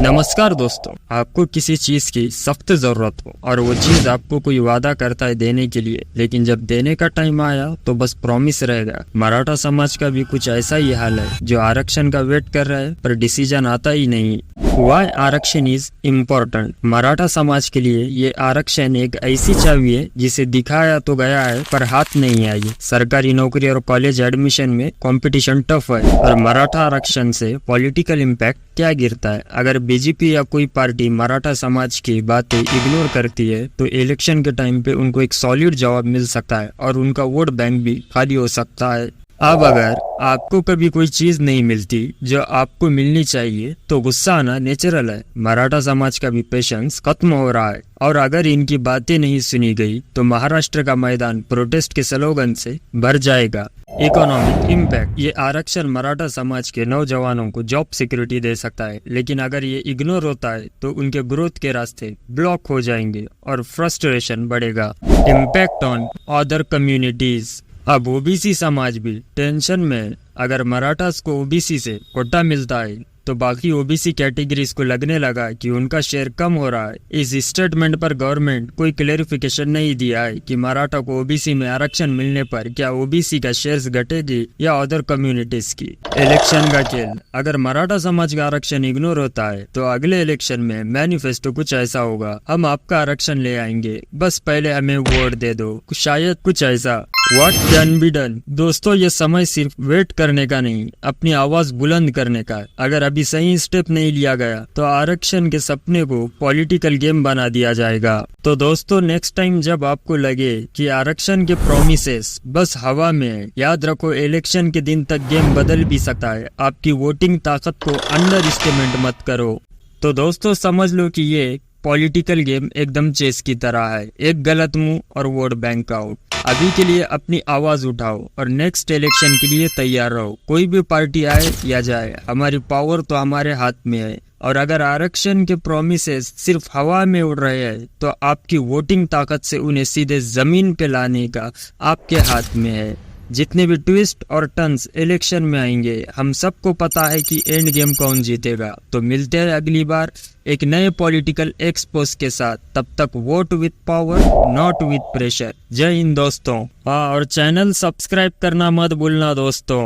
नमस्कार दोस्तों, आपको किसी चीज की सख्त जरूरत हो और वो चीज आपको कोई वादा करता है देने के लिए, लेकिन जब देने का टाइम आया तो बस प्रॉमिस रहेगा। मराठा समाज का भी कुछ ऐसा ही हाल है जो आरक्षण का वेट कर रहा है पर डिसीजन आता ही नहीं। वाई आरक्षण इज इम्पोर्टेंट। मराठा समाज के लिए ये आरक्षण एक ऐसी चाबी है जिसे दिखाया तो गया है पर हाथ नहीं आई। सरकारी नौकरी और कॉलेज एडमिशन में कंपटीशन टफ है और मराठा आरक्षण से पॉलिटिकल इम्पैक्ट क्या गिरता है। अगर बीजेपी या कोई पार्टी मराठा समाज की बातें इग्नोर करती है तो इलेक्शन के टाइम पे उनको एक सॉलिड जवाब मिल सकता है और उनका वोट बैंक भी खाली हो सकता है। अब अगर आपको कभी कोई चीज नहीं मिलती जो आपको मिलनी चाहिए तो गुस्सा आना नेचुरल है। मराठा समाज का भी पेशेंस खत्म हो रहा है और अगर इनकी बातें नहीं सुनी गई तो महाराष्ट्र का मैदान प्रोटेस्ट के स्लोगन से भर जाएगा। Economic impact. ये आरक्षण मराठा समाज के नौजवानों को जॉब सिक्योरिटी दे सकता है, लेकिन अगर ये इग्नोर होता है तो उनके ग्रोथ के रास्ते ब्लॉक हो जाएंगे और फ्रस्ट्रेशन बढ़ेगा। Impact on other communities. अब ओबीसी समाज भी टेंशन में है। अगर मराठास को ओबीसी से कोटा मिलता है तो बाकी ओबीसी कैटेगरीज को लगने लगा कि उनका शेयर कम हो रहा है। इस स्टेटमेंट पर गवर्नमेंट कोई क्लेरिफिकेशन नहीं दिया है कि मराठा को ओबीसी में आरक्षण मिलने पर क्या ओबीसी का शेयर्स घटेगी या अदर कम्युनिटीज की। इलेक्शन का खेल। अगर मराठा समाज का आरक्षण इग्नोर होता है तो अगले इलेक्शन में मैनिफेस्टो कुछ ऐसा होगा, हम आपका आरक्षण ले आएंगे, बस पहले हमें वोट दे दो। शायद कुछ ऐसा। What can be done? दोस्तों, ये समय सिर्फ वेट करने का नहीं, अपनी आवाज बुलंद करने का है। अगर अभी सही स्टेप नहीं लिया गया तो आरक्षण के सपने को पॉलिटिकल गेम बना दिया जाएगा। तो दोस्तों, नेक्स्ट टाइम जब आपको लगे कि आरक्षण के प्रोमिसेस बस हवा में है, याद रखो इलेक्शन के दिन तक गेम बदल भी सकता है। आपकी वोटिंग ताकत को अंडर एस्टिमेट मत करो। तो दोस्तों, समझ लो कि ये पॉलिटिकल गेम एकदम चेस की तरह है, एक गलत मूव और वोट बैंक आउट। अभी के लिए अपनी आवाज उठाओ और नेक्स्ट इलेक्शन के लिए तैयार रहो। कोई भी पार्टी आए या जाए, हमारी पावर तो हमारे हाथ में है और अगर आरक्षण के प्रोमिसेस सिर्फ हवा में उड़ रहे हैं तो आपकी वोटिंग ताकत से उन्हें सीधे जमीन पे लाने का आपके हाथ में है। जितने भी ट्विस्ट और टर्न्स इलेक्शन में आएंगे, हम सबको पता है कि एंड गेम कौन जीतेगा। तो मिलते हैं अगली बार एक नए पॉलिटिकल एक्सपोज के साथ। तब तक vote with power, not with pressure. जय हिंद दोस्तों। और चैनल सब्सक्राइब करना मत भूलना दोस्तों।